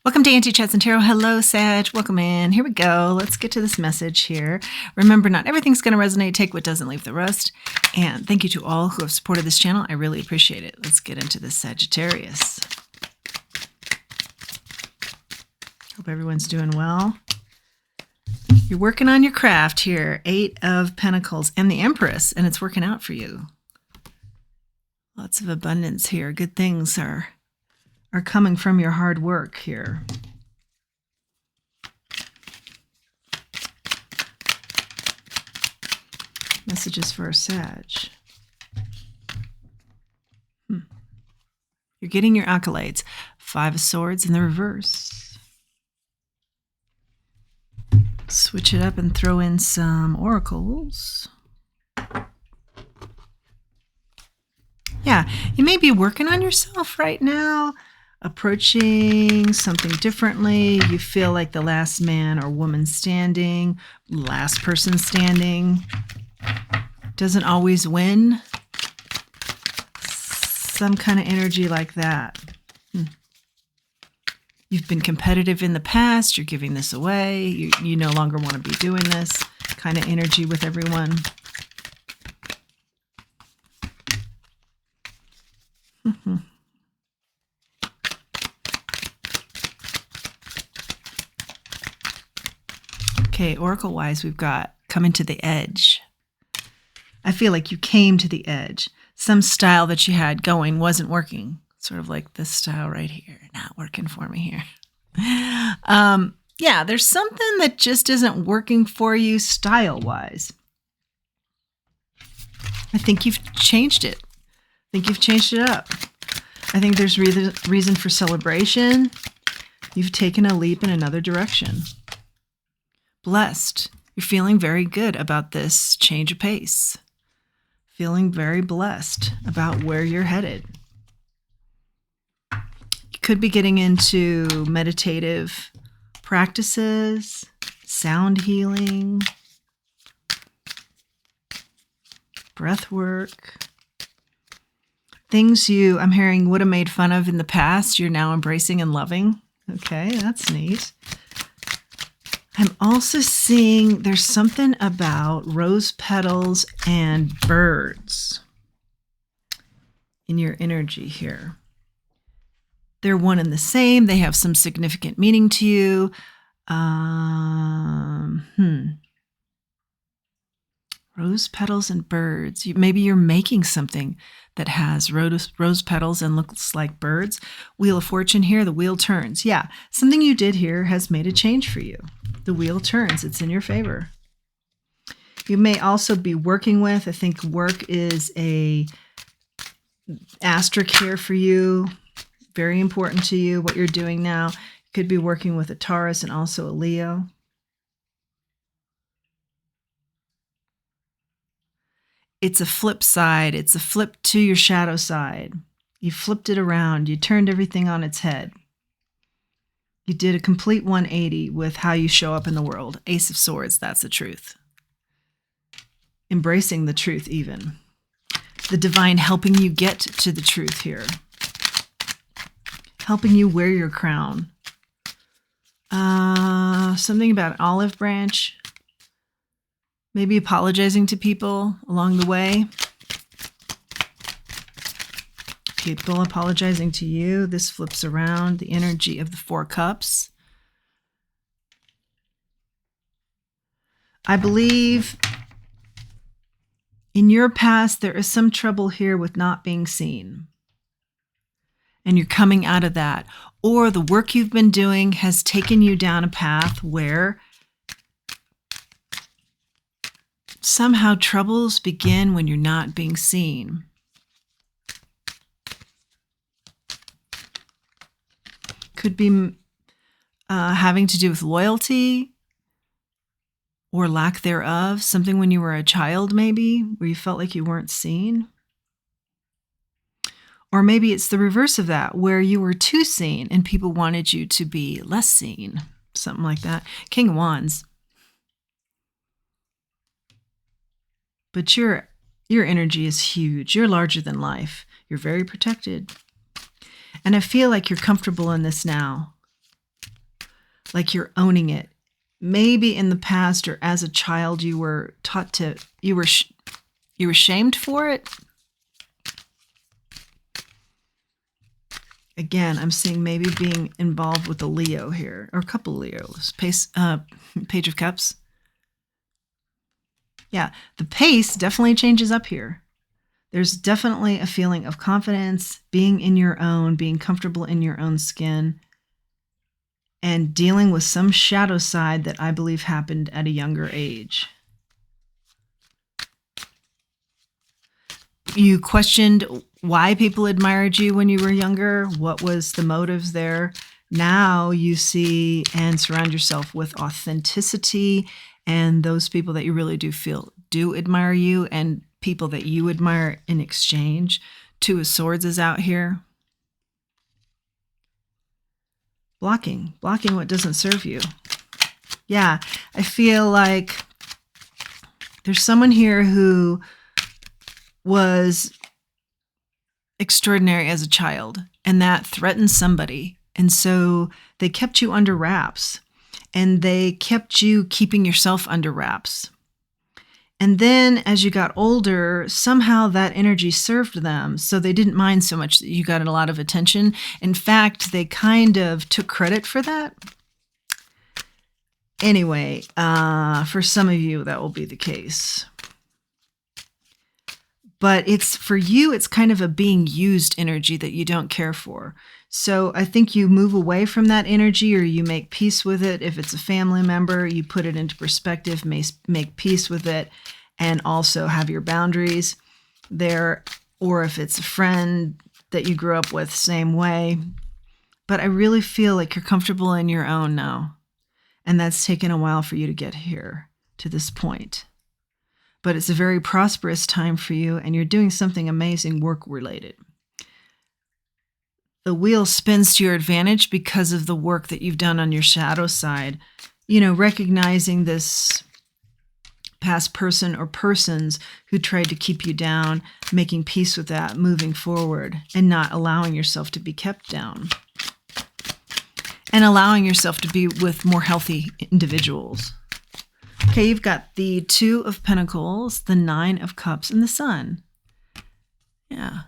Welcome to Auntie Chats and Tarot. Hello, Sag. Welcome in. Here we go. Let's get to this message here. Remember, not everything's going to resonate. Take what doesn't, leave the rest. And thank you to all who have supported this channel. I really appreciate it. Let's get into this Sagittarius. Hope everyone's doing well. You're working on your craft here. 8 of Pentacles and the Empress, and it's working out for you. Lots of abundance here. Good things are coming from your hard work here. Messages for a Sag. You're getting your accolades. 5 of Swords in the reverse. Switch it up and throw in some oracles. Yeah, you may be working on yourself right now, approaching something differently. You feel like the last man or woman standing, last person standing, doesn't always win. Some kind of energy like that. You've been competitive in the past. You're giving this away. You no longer want to be doing this kind of energy with everyone. Okay, oracle-wise, we've got coming to the edge. I feel like you came to the edge. Some style that you had going wasn't working. Sort of like this style right here. Not working for me here. Yeah, there's something that just isn't working for you style-wise. I think you've changed it. I think you've changed it up. I think there's reason for celebration. You've taken a leap in another direction. Blessed. You're feeling very good about this change of pace. Feeling very blessed about where you're headed. You could be getting into meditative practices, sound healing, breath work. Things I'm hearing would have made fun of in the past, you're now embracing and loving. Okay, that's neat. I'm also seeing there's something about rose petals and birds in your energy here. They're one and the same. They have some significant meaning to you. Rose petals and birds. Maybe you're making something that has rose petals and looks like birds. Wheel of Fortune here, the wheel turns. Yeah, something you did here has made a change for you. The wheel turns, it's in your favor. You may also be working with, I think work is a asterisk here for you. Very important to you, what you're doing now. You could be working with a Taurus and also a Leo. It's a flip side. It's a flip to your shadow side. You flipped it around. You turned everything on its head. You did a complete 180 with how you show up in the world. Ace of Swords, that's the truth. Embracing the truth even. The divine helping you get to the truth here. Helping you wear your crown. Something about an olive branch. Maybe apologizing to people along the way. People apologizing to you. This flips around. The energy of the 4 cups. I believe in your past, there is some trouble here with not being seen. And you're coming out of that. Or the work you've been doing has taken you down a path where somehow troubles begin when you're not being seen. Could be having to do with loyalty or lack thereof. Something when you were a child, maybe, where you felt like you weren't seen. Or maybe it's the reverse of that, where you were too seen and people wanted you to be less seen. Something like that. King of Wands. But your energy is huge. You're larger than life. You're very protected. And I feel like you're comfortable in this now. like you're owning it. Maybe in the past or as a child you were taught to, you were shamed for it. Again, I'm seeing maybe being involved with a Leo here, or a couple Leos. Page of Cups. Yeah, the pace definitely changes up here. There's definitely a feeling of confidence, being in your own, being comfortable in your own skin, and dealing with some shadow side that I believe happened at a younger age. You questioned why people admired you when you were younger. What was the motives there? Now you see and surround yourself with authenticity and those people that you really do feel do admire you and people that you admire in exchange. Two of Swords is out here. Blocking what doesn't serve you. Yeah, I feel like there's someone here who was extraordinary as a child, and that threatened somebody. And so they kept you under wraps, and they kept you keeping yourself under wraps. And then as you got older, somehow that energy served them. So they didn't mind so much that you got a lot of attention. In fact, they kind of took credit for that. Anyway, for some of you, that will be the case. But it's for you, it's kind of a being used energy that you don't care for. So I think you move away from that energy, or you make peace with it. If it's a family member, you put it into perspective, make peace with it, and also have your boundaries there. Or if it's a friend that you grew up with, same way. But I really feel like you're comfortable in your own now. And that's taken a while for you to get here to this point. But it's a very prosperous time for you, and you're doing something amazing work-related. The wheel spins to your advantage because of the work that you've done on your shadow side. You know, recognizing this past person or persons who tried to keep you down, making peace with that, moving forward, and not allowing yourself to be kept down. And allowing yourself to be with more healthy individuals. Okay, you've got the Two of Pentacles, the Nine of Cups, and the Sun. Yeah.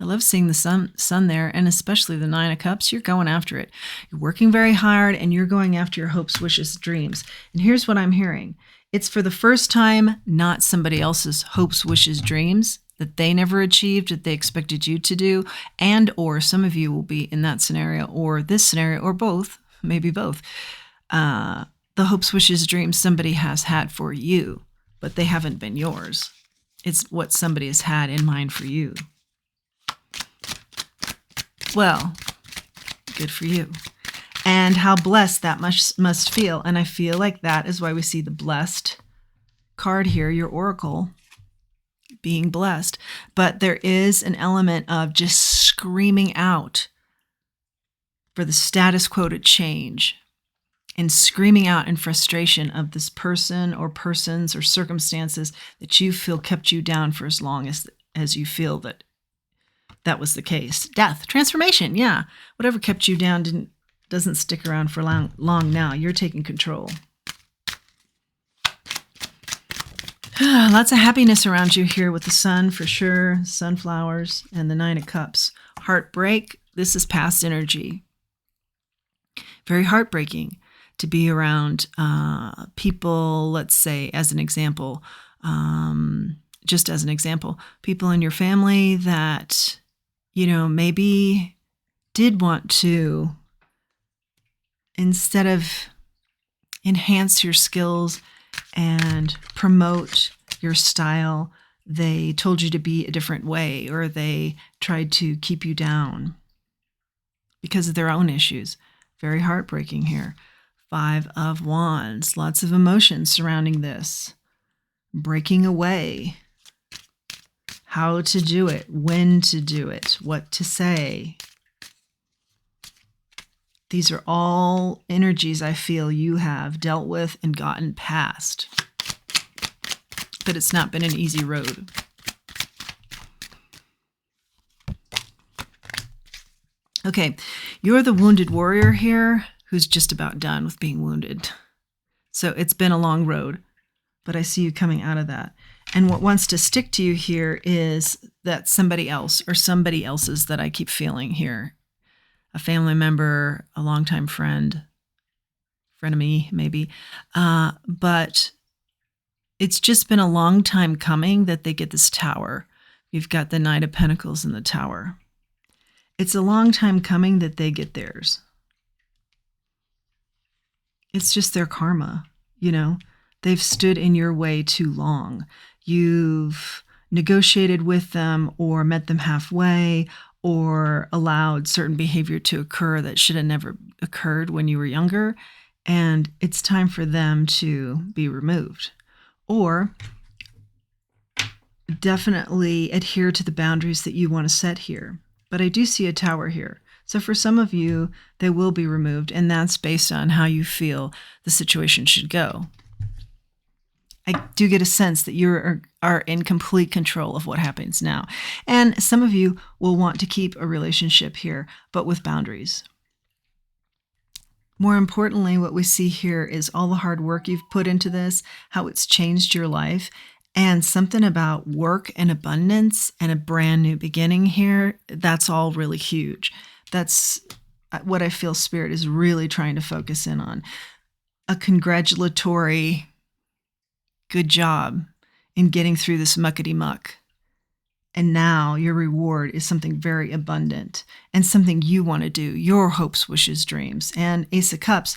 I love seeing the sun there, and especially the Nine of Cups. You're going after it. You're working very hard, and you're going after your hopes, wishes, dreams. And here's what I'm hearing. It's for the first time not somebody else's hopes, wishes, dreams that they never achieved, that they expected you to do, and or some of you will be in that scenario, or this scenario, or both, maybe both. The hopes, wishes, dreams somebody has had for you, but they haven't been yours. It's what somebody has had in mind for you. Well, good for you. And how blessed that must feel. And I feel like that is why we see the blessed card here, your oracle, being blessed. But there is an element of just screaming out for the status quo to change, and screaming out in frustration of this person or persons or circumstances that you feel kept you down for as long as you feel that was the case. Death, transformation, yeah. Whatever kept you down doesn't stick around for long now. You're taking control. Lots of happiness around you here with the sun for sure, sunflowers, and the Nine of Cups. Heartbreak, this is past energy. Very heartbreaking to be around people, let's say, as an example, just as an example, people in your family that, you know, maybe did want to, instead of enhance your skills and promote your style, they told you to be a different way, or they tried to keep you down because of their own issues. Very heartbreaking here. Five of Wands, lots of emotions surrounding this. Breaking away. How to do it, when to do it, what to say. These are all energies I feel you have dealt with and gotten past. But it's not been an easy road. Okay, you're the wounded warrior here who's just about done with being wounded. So it's been a long road, but I see you coming out of that. And what wants to stick to you here is that somebody else or somebody else's that I keep feeling here. A family member, a longtime friend, frenemy maybe. But it's just been a long time coming that they get this tower. You've got the Knight of Pentacles in the tower. It's a long time coming that they get theirs. It's just their karma, you know. They've stood in your way too long. You've negotiated with them or met them halfway or allowed certain behavior to occur that should have never occurred when you were younger. And it's time for them to be removed. Or definitely adhere to the boundaries that you want to set here. But I do see a tower here. So for some of you, they will be removed, and that's based on how you feel the situation should go. I do get a sense that you are in complete control of what happens now. And some of you will want to keep a relationship here, but with boundaries. More importantly, what we see here is all the hard work you've put into this, how it's changed your life, and something about work and abundance and a brand new beginning here. That's all really huge. That's what I feel Spirit is really trying to focus in on. A congratulatory good job in getting through this muckety muck. And now your reward is something very abundant and something you want to do, your hopes, wishes, dreams. And Ace of Cups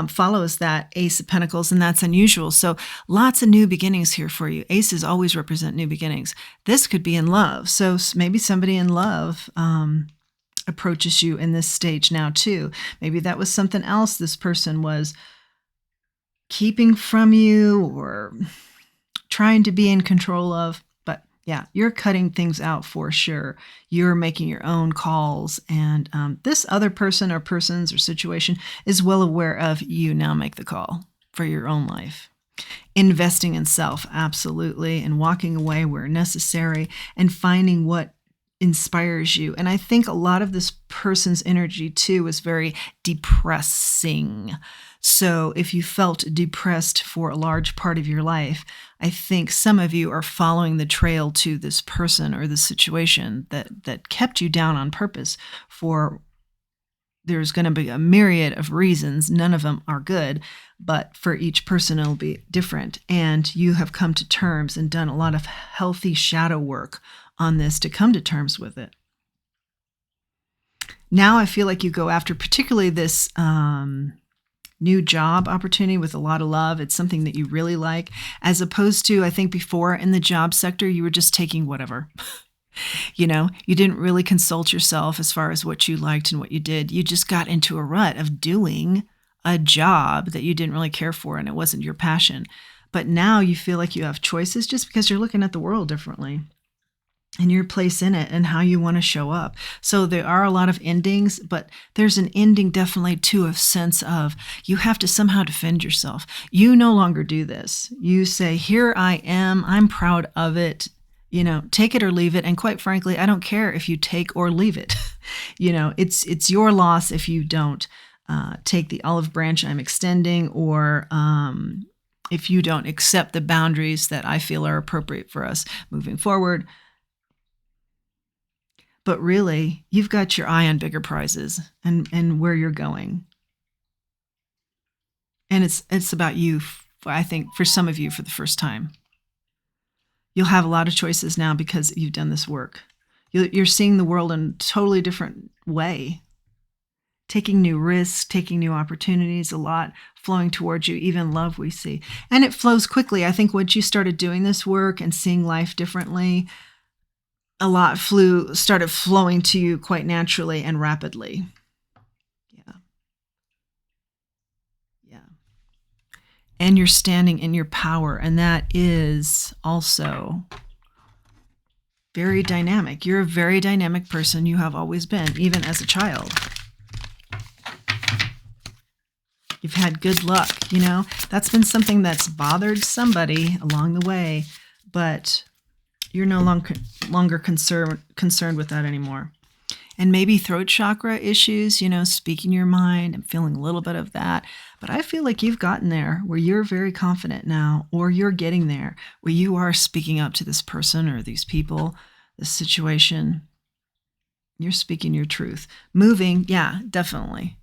follows that Ace of Pentacles, and that's unusual. So lots of new beginnings here for you. Aces always represent new beginnings. This could be in love. So maybe somebody in love approaches you in this stage now too. Maybe that was something else this person was keeping from you or trying to be in control of. But yeah, you're cutting things out for sure. You're making your own calls. And this other person or persons or situation is well aware of you. Now make the call for your own life. Investing in self, absolutely. And walking away where necessary and finding what inspires you. And I think a lot of this person's energy too is very depressing. So if you felt depressed for a large part of your life, I think some of you are following the trail to this person or the situation that kept you down on purpose for, there's going to be a myriad of reasons. None of them are good, but for each person it'll be different. And you have come to terms and done a lot of healthy shadow work on this to come to terms with it. Now I feel like you go after particularly this new job opportunity with a lot of love. It's something that you really like, as opposed to, I think before in the job sector, you were just taking whatever. You know, you didn't really consult yourself as far as what you liked and what you did. You just got into a rut of doing a job that you didn't really care for and it wasn't your passion. But now you feel like you have choices just because you're looking at the world differently and your place in it and how you want to show up. So there are a lot of endings, but there's an ending definitely to a sense of you have to somehow defend yourself. You no longer do this. You say, here I am. I'm proud of it. You know, take it or leave it. And quite frankly, I don't care if you take or leave it. You know, it's your loss if you don't take the olive branch I'm extending, or if you don't accept the boundaries that I feel are appropriate for us moving forward. But really, you've got your eye on bigger prizes and where you're going. And it's about you, I think, for some of you for the first time. You'll have a lot of choices now because you've done this work. You're seeing the world in a totally different way. Taking new risks, taking new opportunities, a lot flowing towards you, even love we see. And it flows quickly. I think once you started doing this work and seeing life differently, a lot started flowing to you quite naturally and rapidly. Yeah. And you're standing in your power, and that is also very dynamic. You're a very dynamic person. You have always been, even as a child. You've had good luck, you know. That's been something that's bothered somebody along the way, but you're no longer concerned with that anymore. And maybe throat chakra issues, speaking your mind. I'm feeling a little bit of that. But I feel like you've gotten there where you're very confident now, or you're getting there where you are speaking up to this person or these people, this situation. You're speaking your truth. Moving, yeah, definitely.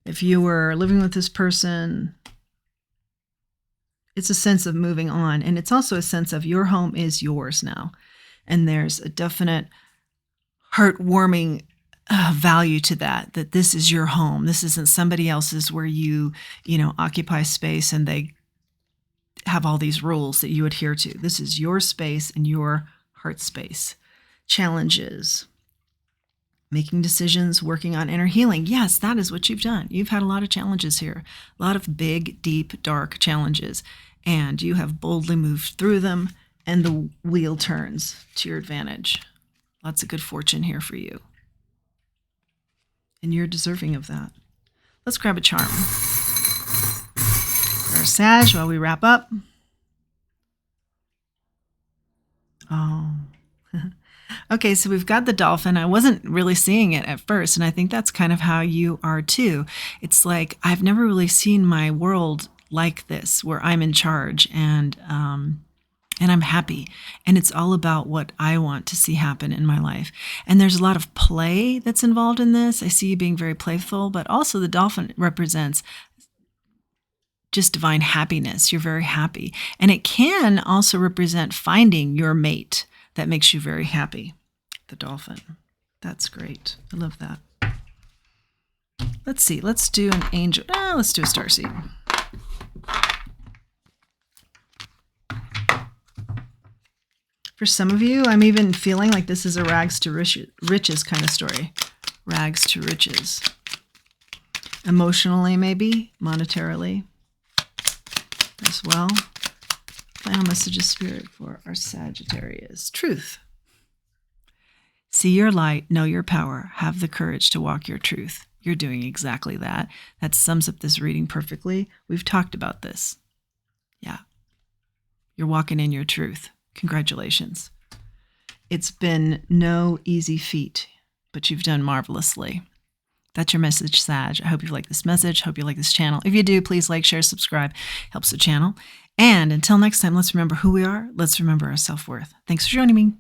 If you were living with this person, it's a sense of moving on. And it's also a sense of your home is yours now. And there's a definite heartwarming value to that this is your home. This isn't somebody else's where you occupy space and they have all these rules that you adhere to. This is your space and your heart space. Challenges. Making decisions, working on inner healing. Yes, that is what you've done. You've had a lot of challenges here, a lot of big, deep, dark challenges, and you have boldly moved through them, and the wheel turns to your advantage. Lots of good fortune here for you, and you're deserving of that. Let's grab a charm for our Sag while we wrap up. Oh. Okay, so we've got the dolphin. I wasn't really seeing it at first, and I think that's kind of how you are too. It's like I've never really seen my world like this, where I'm in charge and I'm happy, and it's all about what I want to see happen in my life. And there's a lot of play that's involved in this. I see you being very playful, but also the dolphin represents just divine happiness. You're very happy, and it can also represent finding your mate. That makes you very happy. The dolphin. That's great. I love that. Let's see. Let's do an angel. Let's do a starseed. For some of you, I'm even feeling like this is a rags to riches kind of story. Rags to riches. Emotionally, maybe. Monetarily as well. Final message of spirit for our Sagittarius. Truth. See your light, know your power, have the courage to walk your truth. You're doing exactly that. That sums up this reading perfectly. We've talked about this. Yeah. You're walking in your truth. Congratulations. It's been no easy feat, but you've done marvelously. That's your message, Sag. I hope you like this message. Hope you like this channel. If you do, please like, share, subscribe. Helps the channel. And until next time, let's remember who we are. Let's remember our self-worth. Thanks for joining me.